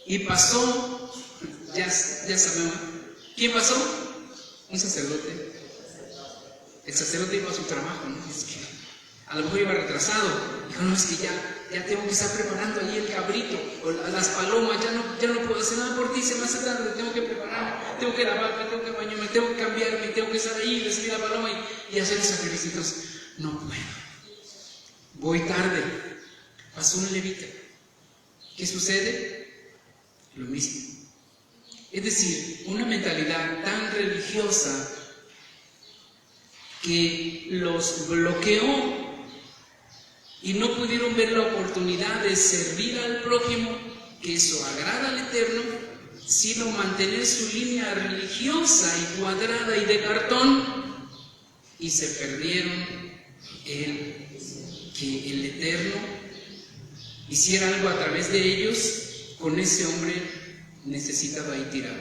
Y pasó, ya sabemos, ¿quién pasó? Un sacerdote. El sacerdote iba a su trabajo, ¿no? Es que a lo mejor iba retrasado. Dijo, no, es que ya tengo que estar preparando ahí el cabrito o las palomas, ya no puedo hacer nada por ti, se me hace tarde, tengo que preparar, tengo que lavarme, tengo que bañarme, tengo que cambiarme, tengo que estar ahí, recibir la paloma y hacer sacrificios. No puedo. Voy tarde. Pasó un levita. ¿Qué sucede? Lo mismo. Es decir, una mentalidad tan religiosa que los bloqueó y no pudieron ver la oportunidad de servir al prójimo, que eso agrada al Eterno, sino mantener su línea religiosa y cuadrada y de cartón, y se perdieron que el Eterno hiciera algo a través de ellos con ese hombre necesitado ahí tirado.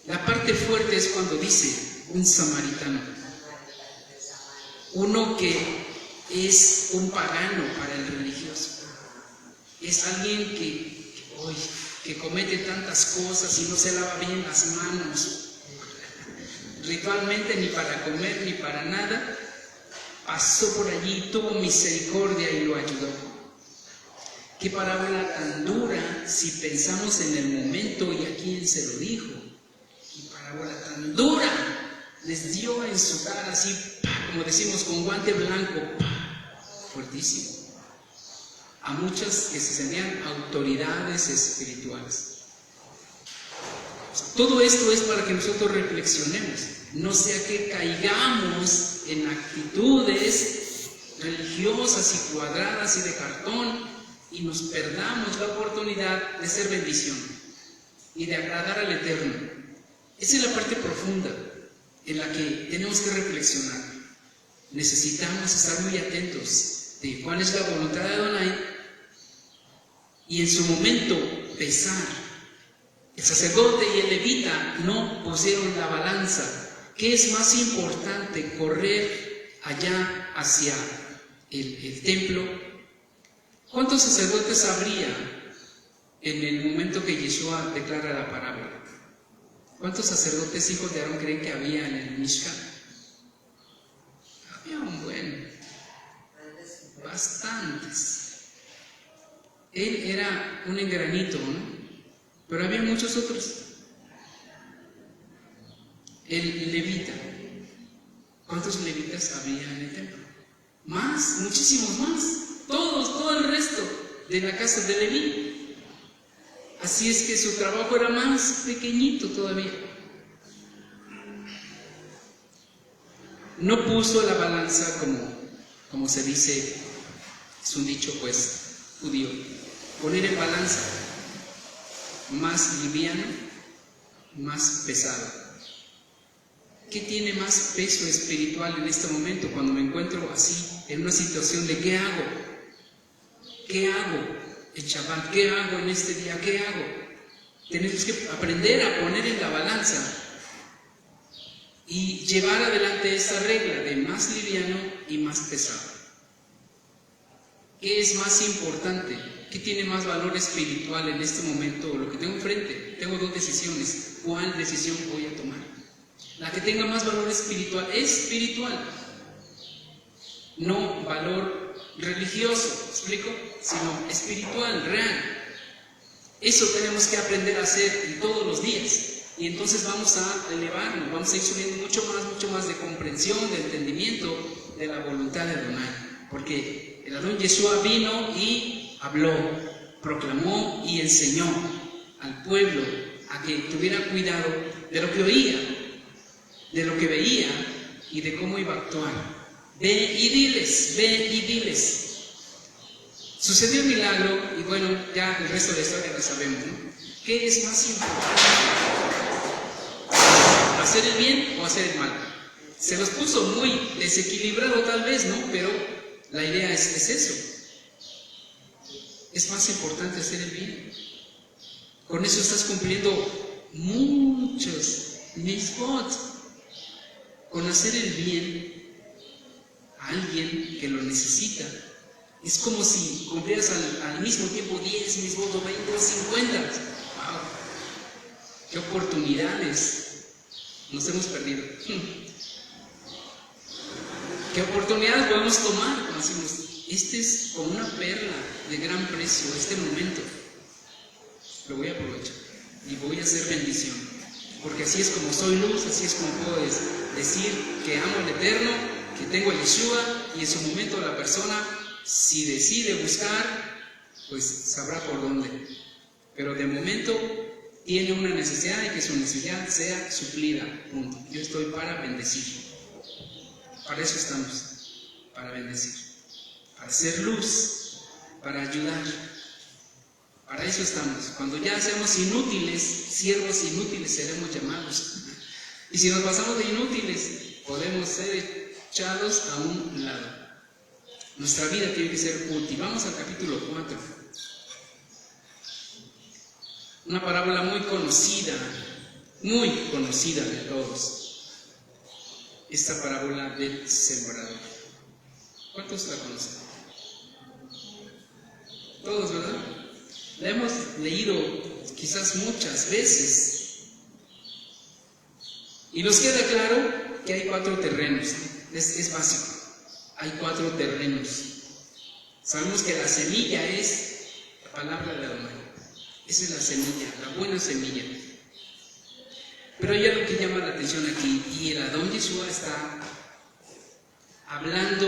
La parte fuerte es cuando dice un samaritano, uno que es un pagano para el religioso, es alguien que comete tantas cosas y no se lava bien las manos, ritualmente ni para comer ni para nada, pasó por allí, tuvo misericordia y lo ayudó. Qué parábola tan dura si pensamos en el momento, y aquí él se lo dijo. Qué parábola tan dura, les dio en su cara así, como decimos, con guante blanco, fuertísimo. A muchas que se sentían autoridades espirituales. Todo esto es para que nosotros reflexionemos, no sea que caigamos en actitudes religiosas y cuadradas y de cartón y nos perdamos la oportunidad de ser bendición y de agradar al Eterno. Esa es la parte profunda en la que tenemos que reflexionar. Necesitamos estar muy atentos de cuál es la voluntad de Adonai y en su momento pesar. El sacerdote y el levita no pusieron la balanza. ¿Qué es más importante? ¿Correr allá hacia el templo? ¿Cuántos sacerdotes habría en el momento que Yeshua declara la parábola? ¿Cuántos sacerdotes hijos de Aarón creen que había en el Mishkan? Había un buen, bastantes. Él era un engranito, ¿no? Pero había muchos otros. El levita. ¿Cuántos levitas había en el templo? Más, muchísimos más. Todo el resto de la casa de Leví. Así es que su trabajo era más pequeñito todavía. No puso la balanza como se dice, es un dicho pues judío, poner en balanza más liviano, más pesado. ¿Qué tiene más peso espiritual en este momento cuando me encuentro así, en una situación de ¿qué hago? ¿Qué hago en Shabbat? ¿Qué hago en este día? ¿Qué hago? Tenemos que aprender a poner en la balanza y llevar adelante esta regla de más liviano y más pesado. ¿Qué es más importante? ¿Qué tiene más valor espiritual en este momento? Lo que tengo enfrente. Tengo dos decisiones. ¿Cuál decisión voy a tomar? La que tenga más valor espiritual, no valor religioso, ¿explico? Sino espiritual, real. Eso tenemos que aprender a hacer todos los días. Y entonces vamos a elevarnos, vamos a ir subiendo mucho más de comprensión, de entendimiento de la voluntad de Adonai. Porque el Adón Yeshua vino y habló, proclamó y enseñó al pueblo a que tuviera cuidado de lo que oía, de lo que veía y de cómo iba a actuar. Ve y diles. Sucedió el milagro y bueno, ya el resto de la historia la sabemos, ¿no? ¿Qué es más importante? ¿Hacer el bien o hacer el mal? Se los puso muy desequilibrado tal vez, ¿no? Pero la idea es eso. Es más importante hacer el bien. Con eso estás cumpliendo muchos mitzvot. Con hacer el bien a alguien que lo necesita, Es como si cumplieras al mismo tiempo 10, mis votos, 20 o 50. ¡Wow! ¡Qué oportunidades nos hemos perdido! ¿Qué oportunidades podemos tomar cuando decimos, este es como una perla de gran precio, este momento? Lo voy a aprovechar y voy a hacer bendición. Porque así es como soy luz, así es como puedo decir que amo al Eterno, que tengo a Yeshua, y en su momento la persona, si decide buscar, pues sabrá por dónde. Pero de momento tiene una necesidad y que su necesidad sea suplida. Punto. Yo estoy para bendecir. Para eso estamos, para bendecir, para ser luz, para ayudar. Para eso estamos. Cuando ya seamos inútiles, siervos inútiles seremos llamados. Y si nos pasamos de inútiles, podemos ser echados a un lado. Nuestra vida tiene que ser útil. Vamos al capítulo 4. Una parábola muy conocida de todos. Esta parábola del sembrador. ¿Cuántos la conocen? Todos, ¿verdad? La hemos leído quizás muchas veces. Y nos queda claro que hay 4 terrenos. Es básico. Hay 4 terrenos. Sabemos que la semilla es la palabra de Adonai. Esa es la semilla, la buena semilla. Pero hay algo que llama la atención aquí, y el Adón Yeshua está hablando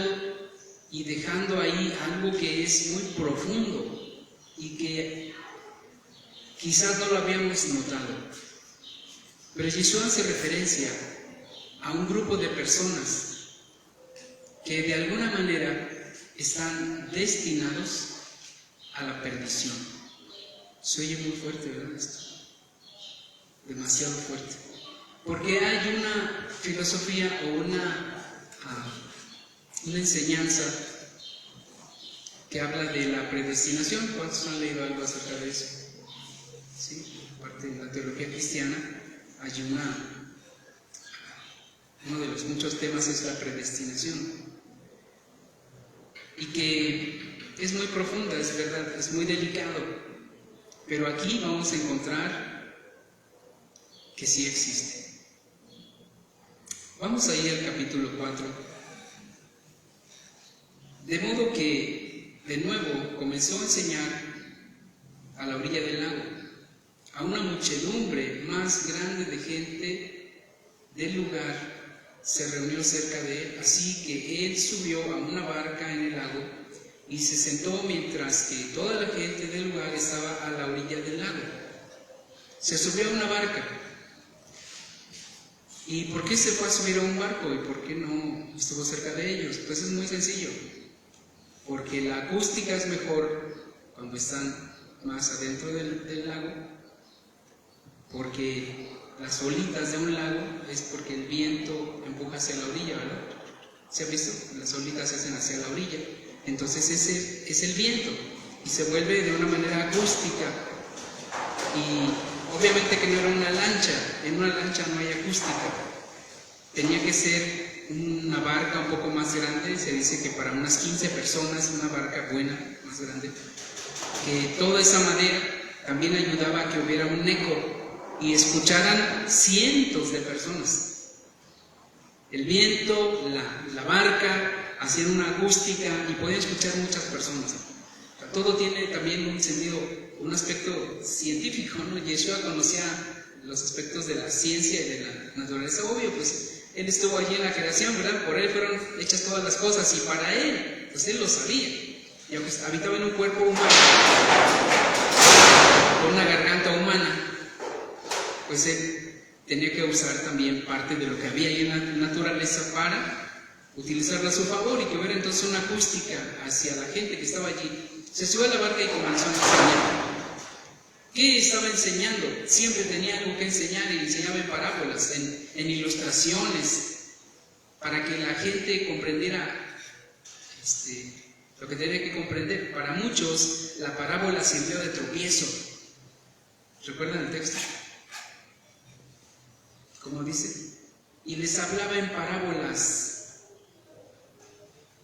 y dejando ahí algo que es muy profundo y que quizás no lo habíamos notado. Pero Yeshua hace referencia a un grupo de personas que de alguna manera están destinados a la perdición. Se oye muy fuerte, ¿verdad? Esto. Demasiado fuerte. Porque hay una filosofía o una enseñanza que habla de la predestinación. ¿Cuántos han leído algo acerca de eso? Sí, aparte de la teología cristiana, hay uno de los muchos temas es la predestinación. Y que es muy profunda, es verdad, es muy delicado. Pero aquí vamos a encontrar que sí existe. Vamos a ir al capítulo 4. De modo que, de nuevo, comenzó a enseñar a la orilla del lago, a una muchedumbre más grande de gente del lugar se reunió cerca de él, así que él subió a una barca en el lago y se sentó mientras que toda la gente del lugar estaba a la orilla del lago. Se subió a una barca. ¿Y por qué se fue a subir a un barco y por qué no estuvo cerca de ellos? Pues es muy sencillo. Porque la acústica es mejor cuando están más adentro del lago. Porque las olitas de un lago es porque el viento empuja hacia la orilla, ¿verdad? ¿Se ha visto? Las olitas se hacen hacia la orilla. Entonces ese es el viento y se vuelve de una manera acústica. Y obviamente que no era una lancha, en una lancha no hay acústica. Tenía que ser una barca un poco más grande, se dice que para unas 15 personas, una barca buena, más grande. Que toda esa madera también ayudaba a que hubiera un eco y escucharan cientos de personas. El viento, la barca, hacían una acústica y podían escuchar muchas personas. O sea, todo tiene también un sentido, un aspecto científico, ¿no? Yeshua conocía los aspectos de la ciencia y de la naturaleza, obvio, pues él estuvo allí en la creación, ¿verdad? Por él fueron hechas todas las cosas y para él, pues él lo sabía. Y aunque habitaba en un cuerpo humano, con una garganta humana, pues él tenía que usar también parte de lo que había ahí en la naturaleza para utilizarla a su favor y que hubiera entonces una acústica hacia la gente que estaba allí. Se subió a la barca y comenzó a enseñar. ¿Qué estaba enseñando? Siempre tenía algo que enseñar y enseñaba en parábolas, en ilustraciones, para que la gente comprendiera lo que tenía que comprender. Para muchos la parábola sirvió de tropiezo. ¿Recuerdan el texto? Como dice, y les hablaba en parábolas.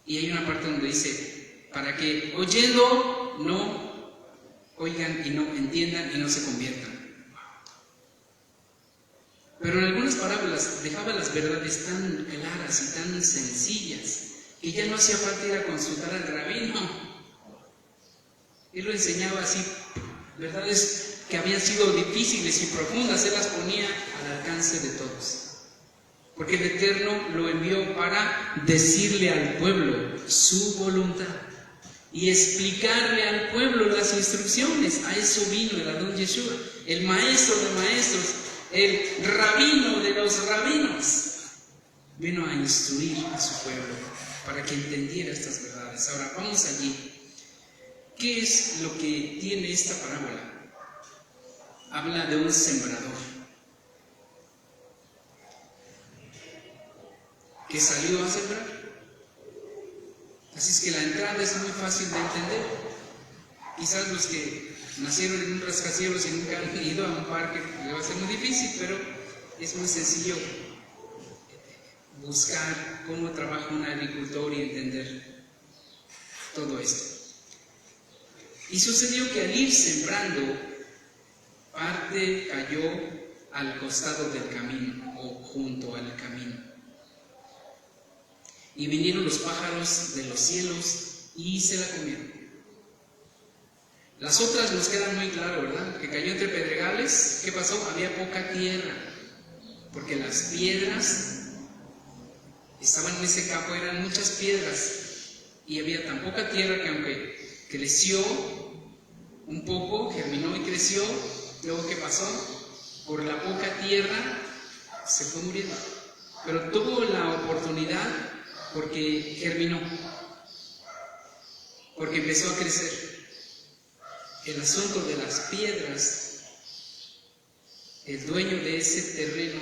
Y hay una parte donde dice, para que oyendo no oigan y no entiendan y no se conviertan. Pero en algunas parábolas dejaba las verdades tan claras y tan sencillas que ya no hacía falta ir a consultar al rabino. Él lo enseñaba así, verdades que habían sido difíciles y profundas, él las ponía al alcance de todos. Porque el Eterno lo envió para decirle al pueblo su voluntad y explicarle al pueblo las instrucciones. A eso vino el Adón Yeshua, el maestro de maestros, el rabino de los rabinos. Vino a instruir a su pueblo para que entendiera estas verdades. Ahora, vamos allí. ¿Qué es lo que tiene esta parábola? Habla de un sembrador que salió a sembrar. Así es que la entrada es muy fácil de entender. Quizás los que nacieron en un rascacielos y nunca han ido a un parque le va a ser muy difícil, pero es muy sencillo buscar cómo trabaja un agricultor y entender todo esto. Y sucedió que al ir sembrando, parte cayó al costado del camino o junto al camino. Y vinieron los pájaros de los cielos y se la comieron. Las otras nos quedan muy claro, ¿verdad? Que cayó entre pedregales. ¿Qué pasó? Había poca tierra, porque las piedras estaban en ese campo, eran muchas piedras, y había tan poca tierra que aunque creció un poco, germinó y creció, luego ¿qué pasó? Por la poca tierra se fue muriendo. Pero tuvo la oportunidad porque germinó, porque empezó a crecer. El asunto de las piedras, el dueño de ese terreno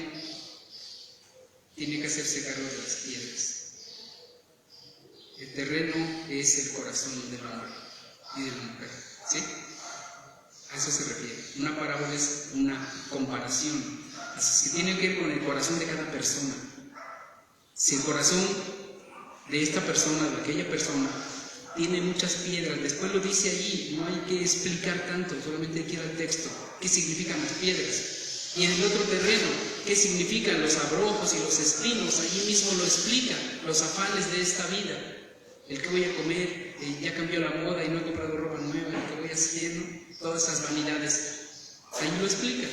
tiene que hacerse cargo de las piedras. El terreno es el corazón del hombre y de la mujer, ¿sí? A eso se refiere. Una parábola es una comparación. Así que tiene que ver con el corazón de cada persona. Si el corazón de esta persona, de aquella persona, tiene muchas piedras, después lo dice allí, no hay que explicar tanto, solamente hay que ir al texto. ¿Qué significan las piedras? Y en el otro terreno, ¿qué significan los abrojos y los espinos? Allí mismo lo explica, los afanes de esta vida. El que voy a comer, ya cambió la moda y no he comprado ropa nueva, el que voy a hacer, ¿no? Todas esas vanidades. Ahí lo explica.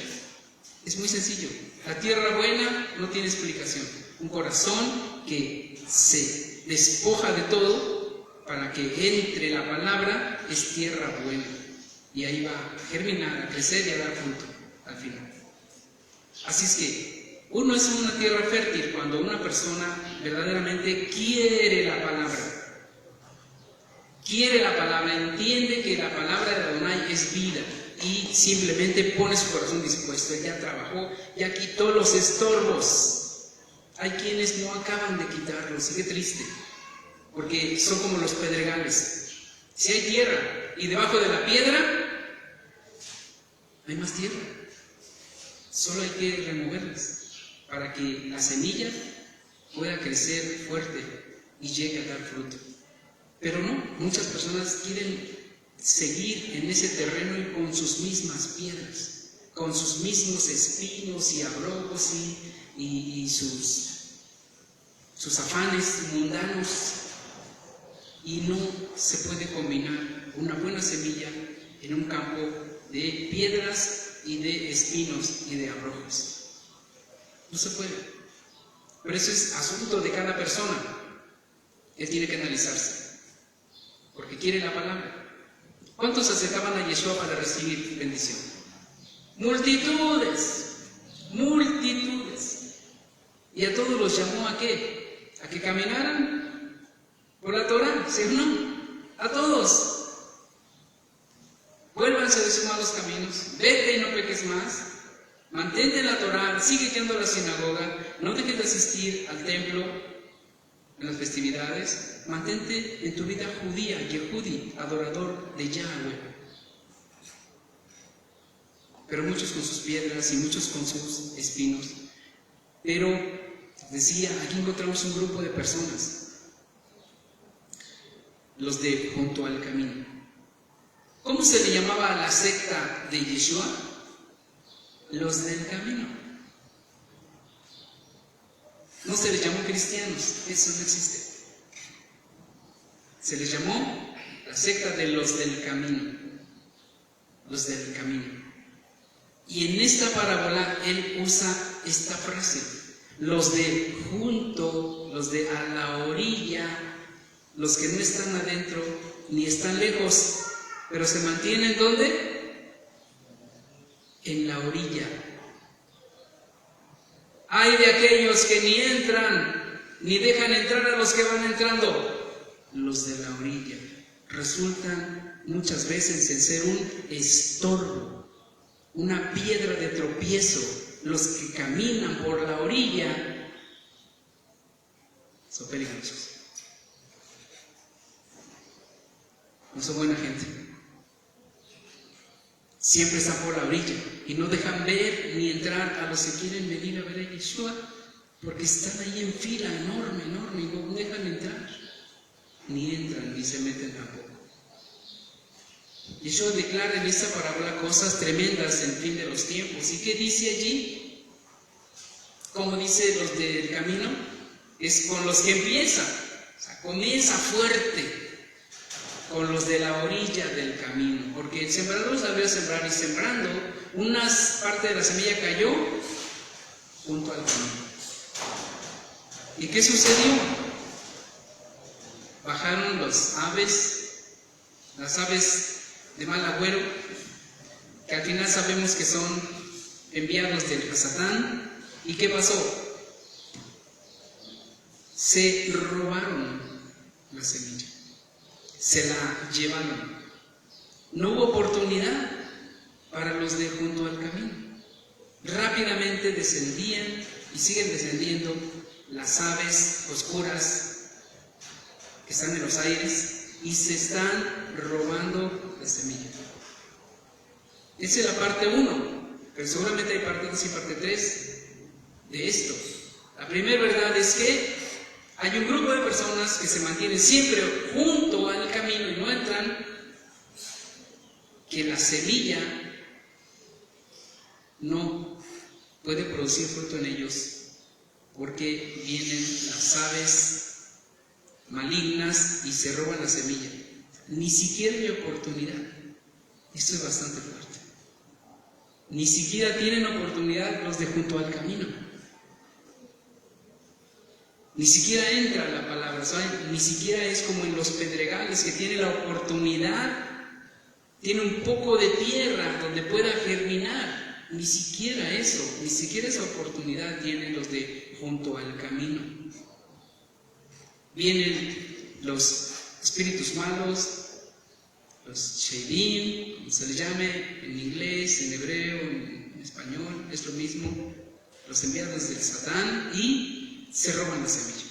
Es muy sencillo. La tierra buena no tiene explicación. Un corazón que se despoja de todo para que entre la palabra es tierra buena. Y ahí va a germinar, a crecer y a dar fruto al final. Así es que uno es una tierra fértil cuando una persona verdaderamente quiere la palabra. Quiere la palabra, entiende que la palabra de Adonai es vida y simplemente pone su corazón dispuesto. Él ya trabajó, ya quitó los estorbos. Hay quienes no acaban de quitarlos, y qué triste, porque son como los pedregales. Si hay tierra y debajo de la piedra hay más tierra, solo hay que removerlas para que la semilla pueda crecer fuerte y llegue a dar fruto. Pero no, muchas personas quieren seguir en ese terreno y con sus mismas piedras, con sus mismos espinos y abrojos y sus afanes mundanos, y no se puede combinar una buena semilla en un campo de piedras y de espinos y de abrojos. No se puede. Pero eso es asunto de cada persona. Él tiene que analizarse, porque quiere la palabra. ¿Cuántos se acercaban a Yeshua para recibir bendición? Multitudes, multitudes. Y a todos los llamó ¿a qué? A que caminaran por la Torah, ¿sí o no? A todos. Vuélvanse de sus malos caminos, vete y no peques más, mantente en la Torah, sigue yendo a la sinagoga, no dejes de asistir al templo en las festividades, mantente en tu vida judía, Yehudi, adorador de Yahweh. Pero muchos con sus piedras y muchos con sus espinos. Pero decía, aquí encontramos un grupo de personas. los de junto al camino. ¿Cómo se le llamaba a la secta de Yeshua? Los del camino. No se les llamó cristianos, eso no existe. Se les llamó la secta de los del camino. Los del camino. Y en esta parábola él usa esta frase: los de junto, los de a la orilla, los que no están adentro ni están lejos, pero se mantienen ¿dónde? En la orilla. Hay de aquellos que ni entran, ni dejan entrar a los que van entrando. Los de la orilla resultan muchas veces en ser un estorbo, una piedra de tropiezo. Los que caminan por la orilla son peligrosos. No son buena gente. Siempre están por la orilla y no dejan ver ni entrar a los que quieren venir a ver a Yeshua, porque están ahí en fila enorme, enorme, y no dejan entrar. Ni entran ni se meten tampoco. Yeshua declara en esta parábola cosas tremendas en fin de los tiempos. ¿Y qué dice allí? Como dice los del camino, es con los que empieza. O sea, comienza fuerte con los de la orilla del camino, porque el sembrador sabía sembrar, y sembrando, una parte de la semilla cayó junto al camino. ¿Y qué sucedió? Bajaron las aves de mal agüero, que al final sabemos que son enviados del Satán. ¿Y qué pasó? Se robaron la semilla, se la llevaron. No hubo oportunidad para los de junto al camino. Rápidamente descendían y siguen descendiendo las aves oscuras que están en los aires y se están robando la semilla. Esa es la parte 1, pero seguramente hay parte 2 y parte 3 de esto. La primera verdad es que hay un grupo de personas que se mantienen siempre junto al camino y no entran, que la semilla no puede producir fruto en ellos porque vienen las aves malignas y se roban la semilla. Ni siquiera hay oportunidad. Esto es bastante fuerte. Ni siquiera tienen oportunidad los de junto al camino. Ni siquiera entra la palabra, ¿saben? Ni siquiera es como en los pedregales, que tiene la oportunidad, tiene un poco de tierra donde pueda germinar. Ni siquiera eso, ni siquiera esa oportunidad tienen los de junto al camino. Vienen los espíritus malos, los sheidim, como se les llame en inglés, en hebreo, en español, es lo mismo, los enviados del Satán, y se roban la semilla.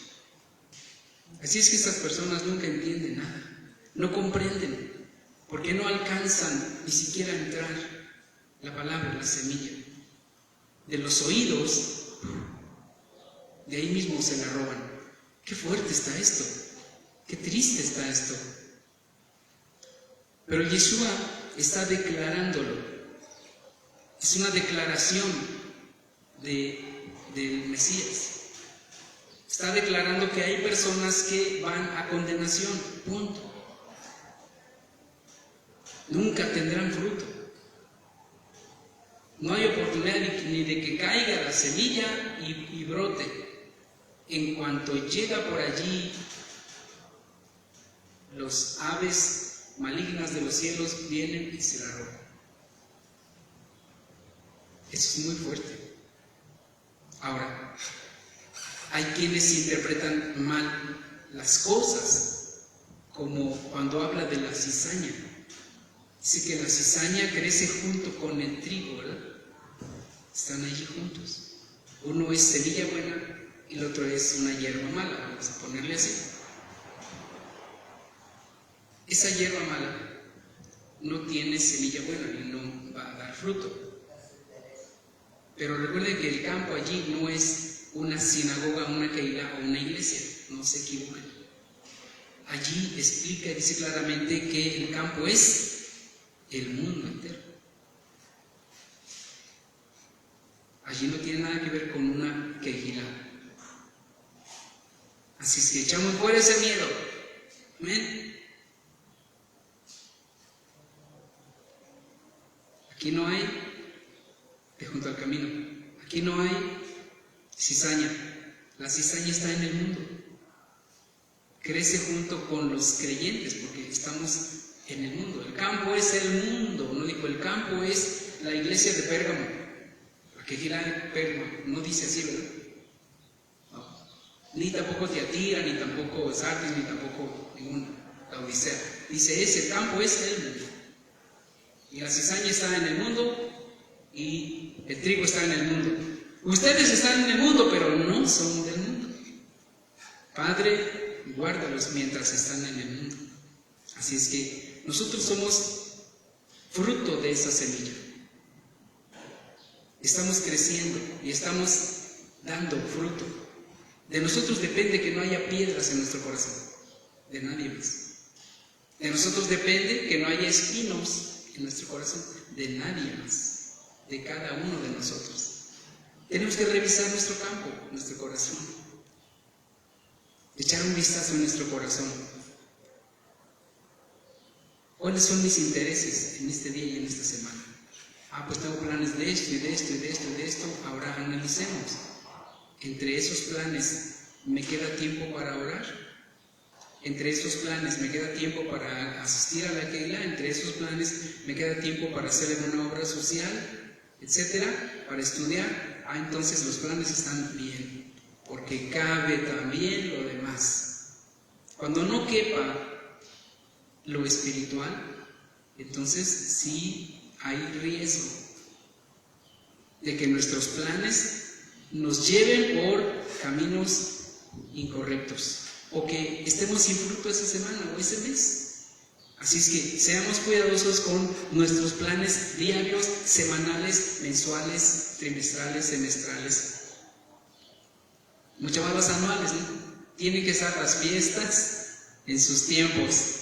Así es que estas personas nunca entienden nada, no comprenden, porque no alcanzan ni siquiera a entrar la palabra, la semilla. De los oídos, de ahí mismo se la roban. Qué fuerte está esto, qué triste está esto. Pero Yeshua está declarándolo. Es una declaración del Mesías. Está declarando que hay personas que van a condenación, punto. Nunca tendrán fruto. No hay oportunidad ni de que caiga la semilla y brote. En cuanto llega por allí, los aves malignas de los cielos vienen y se la roban. Eso es muy fuerte. Ahora, hay quienes interpretan mal las cosas, como cuando habla de la cizaña. Dice que la cizaña crece junto con el trigo, ¿verdad? Están allí juntos. Uno es semilla buena y el otro es una hierba mala, vamos a ponerle así. Esa hierba mala no tiene semilla buena y no va a dar fruto. Pero recuerden que el campo allí no es una sinagoga, una keilá o una iglesia, no se equivoquen. allí explica y dice claramente que el campo es el mundo entero. Allí no tiene nada que ver con una quejilada. Así es que echamos fuera ese miedo. Amén. Aquí no hay de junto al camino. Aquí no hay cizaña. La cizaña está en el mundo. Crece junto con los creyentes porque estamos en el mundo. El campo es el mundo. No dijo el campo es la iglesia de Pérgamo. La que gira de Pérgamo. No dice así, ¿verdad? No. Ni tampoco Tiatira, ni tampoco Sardis, ni tampoco ninguna. La Odisea. Dice ese campo es el mundo. Y la cizaña está en el mundo y el trigo está en el mundo. Ustedes están en el mundo, pero no son del mundo. Padre, guárdalos mientras están en el mundo. Así es que nosotros somos fruto de esa semilla. Estamos creciendo y estamos dando fruto. De nosotros depende que no haya piedras en nuestro corazón. De nadie más. De nosotros depende que no haya espinos en nuestro corazón, de nadie más, de cada uno de nosotros. Tenemos que revisar nuestro campo, nuestro corazón, echar un vistazo en nuestro corazón. ¿Cuáles son mis intereses en este día y en esta semana? Pues tengo planes de esto y de esto y de esto y de esto. Ahora analicemos. Entre esos planes, ¿me queda tiempo para orar? Entre esos planes me queda tiempo para asistir a la Keilah, entre esos planes me queda tiempo para hacer alguna obra social, etcétera, para estudiar. Entonces los planes están bien, porque cabe también lo demás. Cuando no quepa lo espiritual, entonces sí hay riesgo de que nuestros planes nos lleven por caminos incorrectos. O que estemos sin fruto esa semana o ese mes. Así es que seamos cuidadosos con nuestros planes diarios, semanales, mensuales, trimestrales, semestrales. Mucho más los anuales, ¿no? Tienen que estar las fiestas en sus tiempos.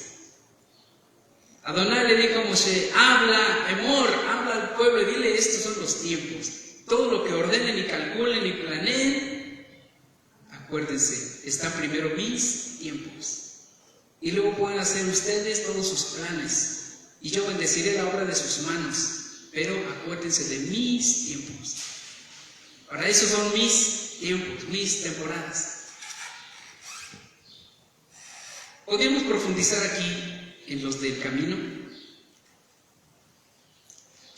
Adonai le dijo a Moshe, habla, Emor, habla al pueblo y dile, estos son los tiempos. Todo lo que ordenen y calculen y planeen, acuérdense, están primero mis tiempos. Y luego pueden hacer ustedes todos sus planes. Y yo bendeciré la obra de sus manos. Pero acuérdense de mis tiempos. Para eso son mis tiempos, mis temporadas. ¿Podríamos profundizar aquí en los del camino?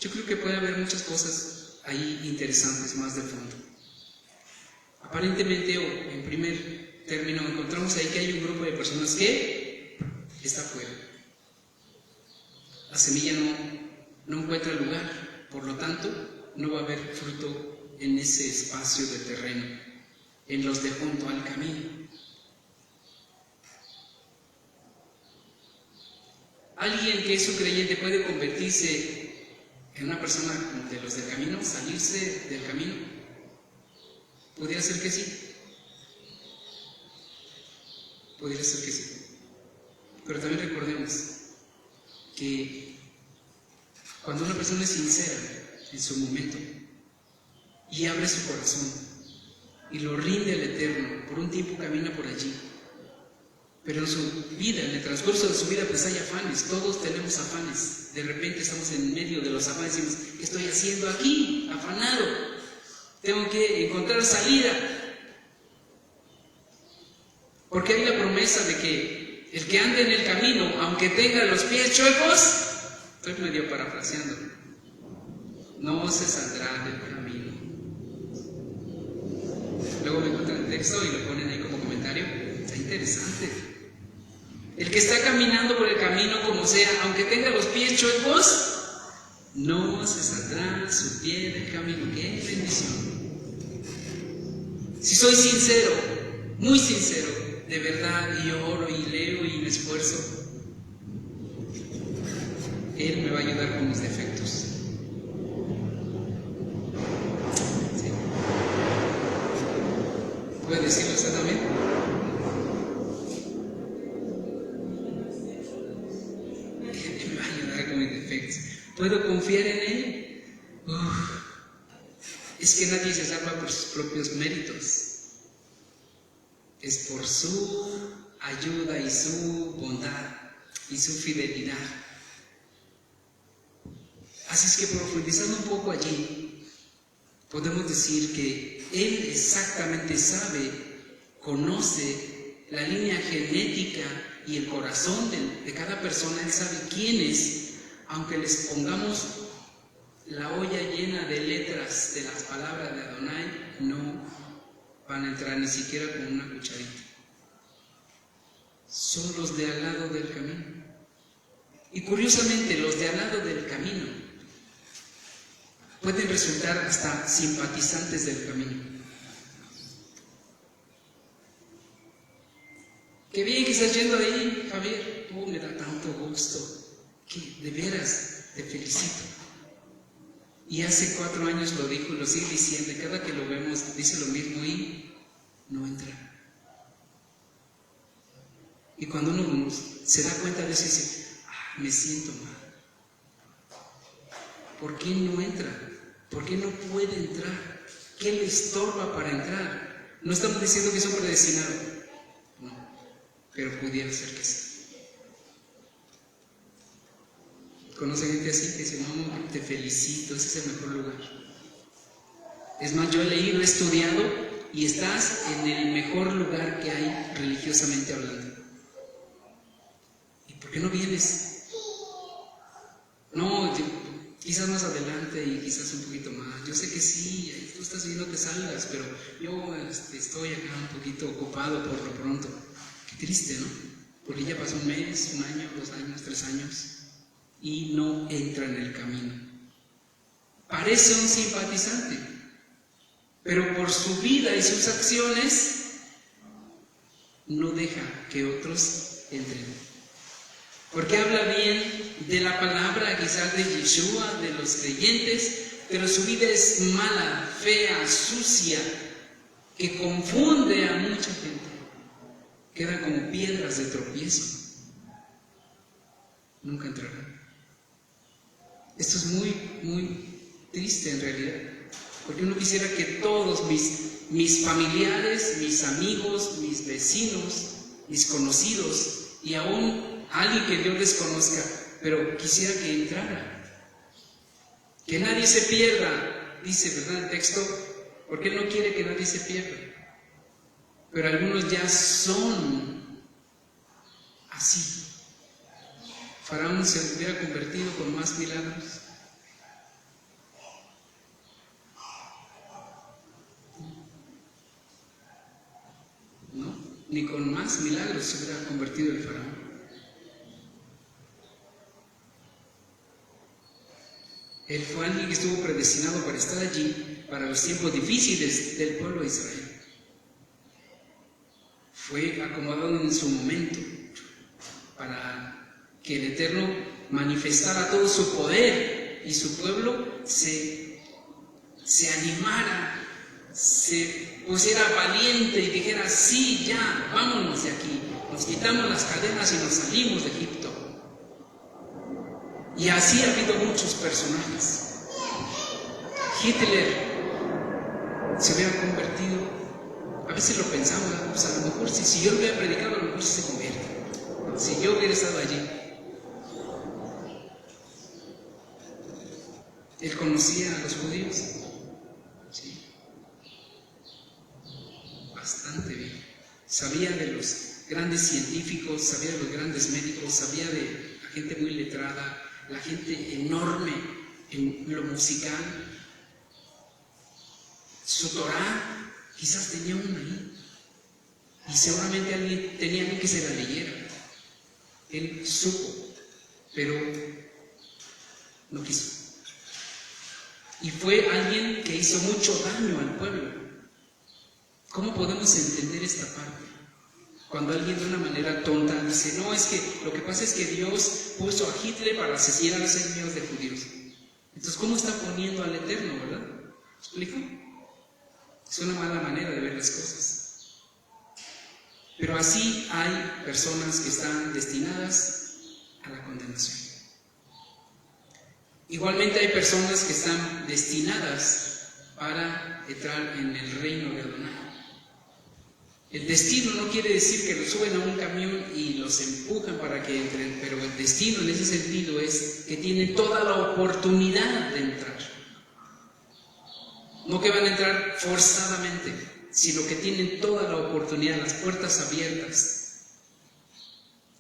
Yo creo que puede haber muchas cosas ahí interesantes, más de fondo. Aparentemente, o en primer término, encontramos ahí que hay un grupo de personas que está fuera. La semilla no encuentra lugar, por lo tanto, no va a haber fruto en ese espacio de terreno, en los de junto al camino. Alguien que es un creyente puede convertirse en una persona de los del camino, salirse del camino. Podría ser que sí. Podría ser que sí. Pero también recordemos que cuando una persona es sincera en su momento y abre su corazón y lo rinde al Eterno, por un tiempo camina por allí. Pero en su vida, en el transcurso de su vida, pues hay afanes. Todos tenemos afanes. De repente estamos en medio de los afanes y decimos, ¿qué estoy haciendo aquí? Afanado. Tengo que encontrar salida. Porque hay la promesa de que el que ande en el camino, aunque tenga los pies chuecos, estoy medio parafraseando, no se saldrá del camino. Luego me encuentran el texto y lo ponen ahí como comentario. Está interesante. El que está caminando por el camino como sea, aunque tenga los pies chuecos, no se saldrá su pie del camino. ¡Qué bendición! Si soy sincero, muy sincero, de verdad, y oro y leo y me esfuerzo, Él me va a ayudar con mis defectos. ¿Sí? ¿Puede decirlo usted también? ¿Puedo confiar en Él? Es que nadie se salva por sus propios méritos. Es por su ayuda y su bondad y su fidelidad. Así es que profundizando un poco allí, podemos decir que Él exactamente sabe, conoce la línea genética y el corazón de cada persona. Él sabe quiénes, aunque les pongamos la olla llena de letras de las palabras de Adonai, no van a entrar ni siquiera con una cucharita. Son los de al lado del camino. Y curiosamente, los de al lado del camino pueden resultar hasta simpatizantes del camino. Qué bien que estás yendo ahí, Javier. Me da tanto gusto. Que de veras te felicito. Y hace 4 años lo dijo y lo sigue diciendo, y cada que lo vemos dice lo mismo y no entra. Y cuando uno se da cuenta de eso, dice, me siento mal. ¿Por qué no entra? ¿Por qué no puede entrar? ¿Qué le estorba para entrar? No estamos diciendo que son predestinados, no, pero pudiera ser que sí. ¿Conoce gente así que dice, no, te felicito, ese es el mejor lugar? Es más, yo he leído, he estudiado y estás en el mejor lugar que hay religiosamente hablando. ¿Y por qué no vienes? No, quizás más adelante y quizás un poquito más. Yo sé que sí, tú estás bien, no te salgas, pero yo estoy acá un poquito ocupado por lo pronto. Qué triste, ¿no? Porque ya pasó 1 mes, 1 año, 2 años, 3 años y no entra en el camino. Parece un simpatizante, pero por su vida y sus acciones no deja que otros entren. Porque habla bien de la palabra, quizás de Yeshua, de los creyentes, pero su vida es mala, fea, sucia, que confunde a mucha gente. Quedan como piedras de tropiezo. Nunca entrarán. Esto es muy, muy triste en realidad, porque uno quisiera que todos mis familiares, mis amigos, mis vecinos, mis conocidos y aún alguien que Dios desconozca, pero quisiera que entrara, que nadie se pierda, dice, ¿verdad? El texto, porque Él no quiere que nadie se pierda, pero algunos ya son así. Faraón se hubiera convertido con más milagros. No, ni con más milagros se hubiera convertido el faraón. Él fue alguien que estuvo predestinado para estar allí para los tiempos difíciles del pueblo de Israel. Fue acomodado en su momento para que el Eterno manifestara todo su poder y su pueblo se animara, se pusiera valiente y dijera, sí, ya, vámonos de aquí, nos quitamos las cadenas y nos salimos de Egipto. Y así ha habido muchos personajes. Hitler se hubiera convertido, a veces lo pensamos, pues a lo mejor si yo lo hubiera predicado, a lo mejor sí se convierte. Si yo hubiera estado allí. ¿Él conocía a los judíos? Sí. Bastante bien. Sabía de los grandes científicos, sabía de los grandes médicos, sabía de la gente muy letrada, la gente enorme en lo musical. Su Torá, quizás tenía una ahí. Y seguramente tenía alguien que se la leyera. Él supo, pero no quiso. Y fue alguien que hizo mucho daño al pueblo. ¿Cómo podemos entender esta parte? Cuando alguien de una manera tonta dice, no, es que lo que pasa es que Dios puso a Hitler para asesinar a 6 millones de judíos. Entonces, ¿cómo está poniendo al Eterno, verdad? ¿Me explico? Es una mala manera de ver las cosas. Pero así hay personas que están destinadas a la condenación. Igualmente hay personas que están destinadas para entrar en el reino de Adonai. El destino no quiere decir que los suben a un camión y los empujan para que entren, pero el destino en ese sentido es que tienen toda la oportunidad de entrar. No que van a entrar forzadamente, sino que tienen toda la oportunidad, las puertas abiertas.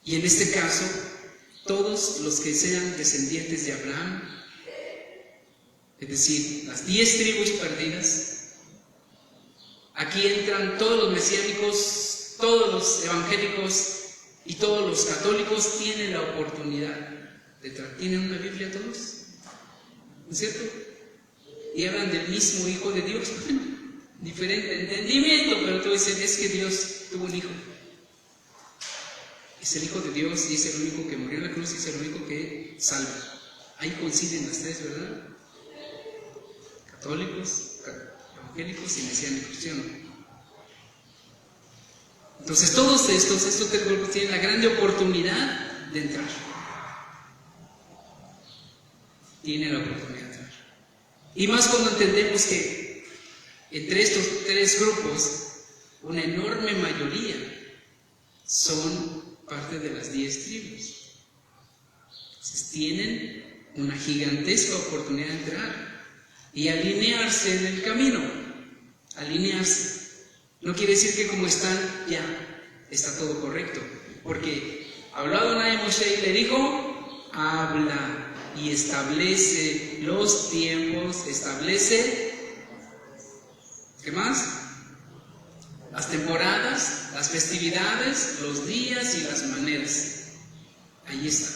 Y en este caso, todos los que sean descendientes de Abraham, es decir, las 10 tribus perdidas, aquí entran todos los mesiánicos, todos los evangélicos y todos los católicos tienen la oportunidad de entrar. ¿Tienen una Biblia todos? ¿No es cierto? Y hablan del mismo Hijo de Dios. Bueno, diferente entendimiento, pero todos dicen, es que Dios tuvo un hijo. Es el Hijo de Dios y es el único que murió en la cruz y es el único que salva. Ahí coinciden las tres, ¿verdad? Católicos, evangélicos y mesiánicos, ¿sí o no? Entonces todos estos tres grupos tienen la grande oportunidad de entrar. Tienen la oportunidad de entrar. Y más cuando entendemos que entre estos tres grupos, una enorme mayoría son parte de las 10 tribus. Entonces tienen una gigantesca oportunidad de entrar y alinearse en el camino. Alinearse. No quiere decir que como están, ya está todo correcto. Porque habló Adonai a Moshe y le dijo, habla y establece los tiempos, establece, ¿qué más? Las temporadas, las festividades, los días y las maneras. Ahí está.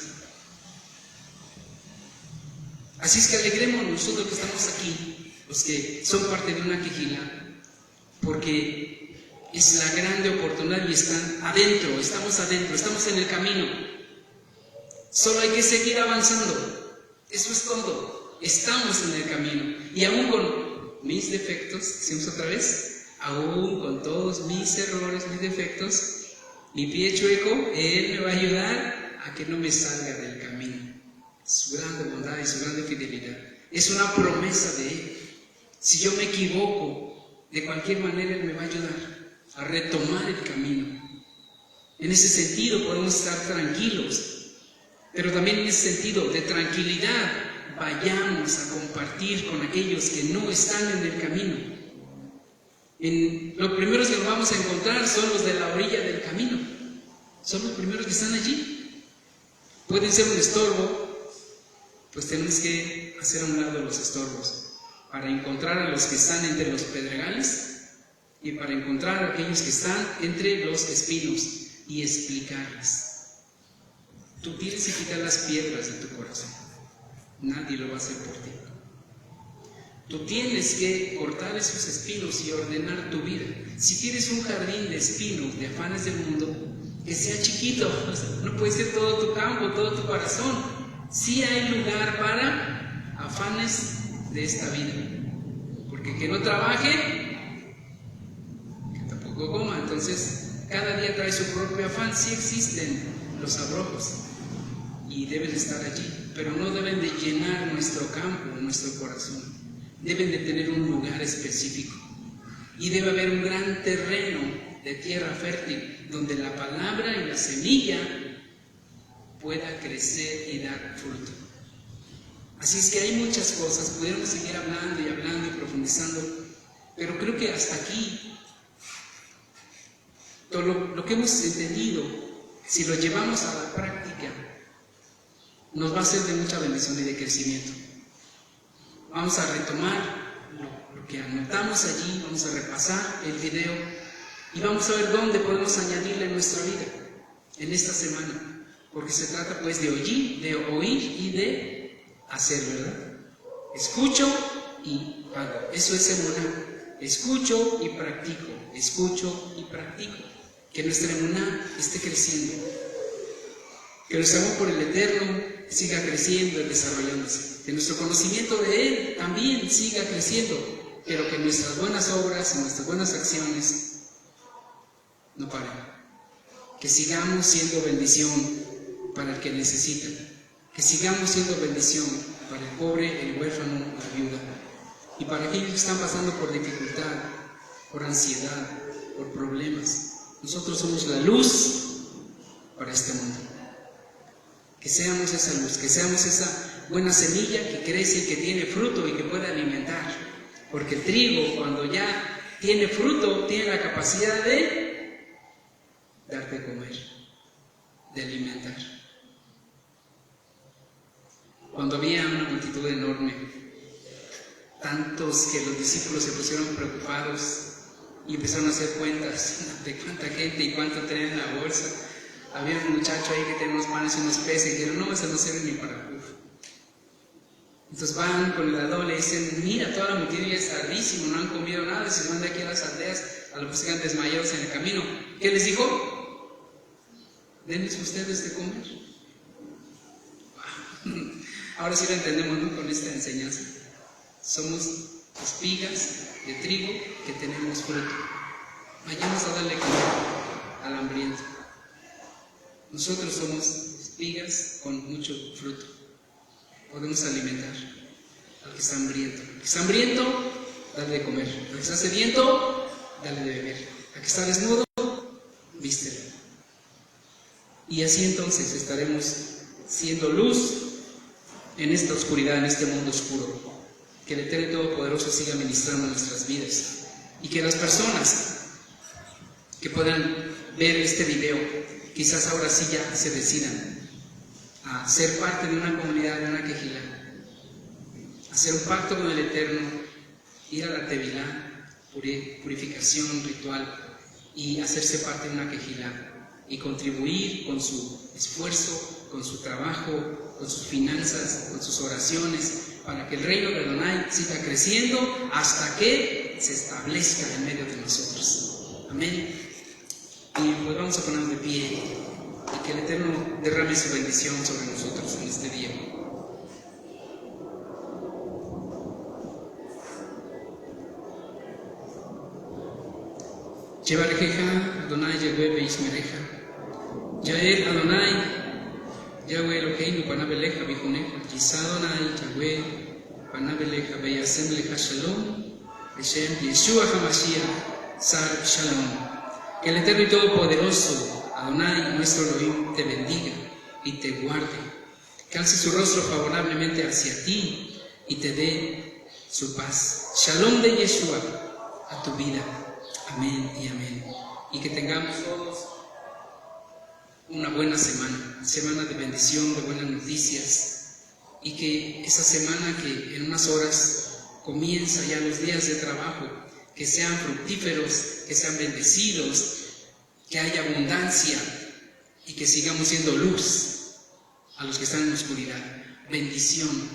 Así es que alegremos nosotros que estamos aquí, los que son parte de una quejila, porque es la grande oportunidad y están adentro, estamos en el camino. Solo hay que seguir avanzando. Eso es todo. Estamos en el camino. Y aún con mis defectos, decimos otra vez, aún con todos mis errores, mis defectos, mi pie chueco, Él me va a ayudar a que no me salga del camino. Su grande bondad y su grande fidelidad. Es una promesa de Él. Si yo me equivoco, de cualquier manera Él me va a ayudar a retomar el camino. En ese sentido podemos estar tranquilos. Pero también en ese sentido de tranquilidad, vayamos a compartir con aquellos que no están en el camino. Los primeros que nos vamos a encontrar son los de la orilla del camino. Son los primeros que están allí. Pueden ser un estorbo, pues tenemos que hacer a un lado los estorbos para encontrar a los que están entre los pedregales y para encontrar a aquellos que están entre los espinos y explicarles. Tú tienes que quitar las piedras de tu corazón. Nadie lo va a hacer por ti. Tú tienes que cortar esos espinos y ordenar tu vida. Si tienes un jardín de espinos, de afanes del mundo, que sea chiquito, no puede ser todo tu campo, todo tu corazón. Sí hay lugar para afanes de esta vida. Porque que no trabaje, que tampoco coma. Entonces, cada día trae su propio afán. Sí existen los abrojos y deben estar allí, pero no deben de llenar nuestro campo, nuestro corazón. Deben de tener un lugar específico y debe haber un gran terreno de tierra fértil donde la palabra y la semilla pueda crecer y dar fruto. Así es que hay muchas cosas, pudiéramos seguir hablando y profundizando, pero creo que hasta aquí todo lo que hemos entendido, si lo llevamos a la práctica, nos va a ser de mucha bendición y de crecimiento. Vamos a retomar lo que anotamos allí, vamos a repasar el video y vamos a ver dónde podemos añadirle en nuestra vida en esta semana, porque se trata pues de oír y de hacer, ¿verdad? Escucho y hago. Eso es emuná. Escucho y practico. Escucho y practico. Que nuestra emuná esté creciendo. Que nuestro amor por el Eterno siga creciendo y desarrollándose. Que nuestro conocimiento de Él también siga creciendo. Pero que nuestras buenas obras y nuestras buenas acciones no paren. Que sigamos siendo bendición para el que necesita. Que sigamos siendo bendición para el pobre, el huérfano, la viuda. Y para aquellos que están pasando por dificultad, por ansiedad, por problemas. Nosotros somos la luz para este mundo. Que seamos esa luz, que seamos esa buena semilla que crece y que tiene fruto y que puede alimentar. Porque el trigo, cuando ya tiene fruto, tiene la capacidad de darte de comer, de alimentar. Cuando había una multitud enorme, tantos que los discípulos se pusieron preocupados y empezaron a hacer cuentas de cuánta gente y cuánto tenían en la bolsa. Había un muchacho ahí que tenía unos panes y unos peces y dijeron, no, eso no sirve ni para puf. Entonces van con el dador, le dicen, mira, toda la multitud ya es tardísimo, no han comido nada, se van de aquí a las aldeas, a los que están desmayados en el camino. ¿Qué les dijo? Denles ustedes de comer. Ahora sí lo entendemos, ¿no? Con esta enseñanza. Somos espigas de trigo que tenemos fruto. Vayamos a darle comer al hambriento. Nosotros somos espigas con mucho fruto. Podemos alimentar al que está hambriento. Al que está hambriento, dale de comer. Al que está sediento, dale de beber. Al que está desnudo, vístelo. Y así entonces estaremos siendo luz en esta oscuridad, en este mundo oscuro. Que el Eterno Todopoderoso siga ministrando nuestras vidas. Y que las personas que puedan ver este video, quizás ahora sí ya se decidan a ser parte de una comunidad, de una quejilá, hacer un pacto con el Eterno, ir a la tevilá, purificación ritual, y hacerse parte de una quejilá, y contribuir con su esfuerzo, con su trabajo, con sus finanzas, con sus oraciones, para que el reino de Adonai siga creciendo hasta que se establezca en medio de nosotros. Amén. Y pues vamos a ponernos de pie y que el Eterno derrame su bendición sobre nosotros en este día. Yevarejeja Adonai Yahweh Beishmereja Yael Adonai Yahweh Eloheinu Panabeleja Bijuneja Yisa Adonai Yahweh Panabeleja Beyasem Leja Shalom Beshem Yeshua HaMashiach Sar Shalom. Que el Eterno y Todopoderoso Adonai, nuestro Elohim, te bendiga y te guarde. Que alce su rostro favorablemente hacia ti y te dé su paz. Shalom de Yeshua a tu vida. Amén y amén. Y que tengamos todos una buena semana de bendición, de buenas noticias. Y que esa semana que en unas horas comienza ya los días de trabajo, que sean fructíferos, que sean bendecidos, que haya abundancia y que sigamos siendo luz a los que están en la oscuridad. Bendición.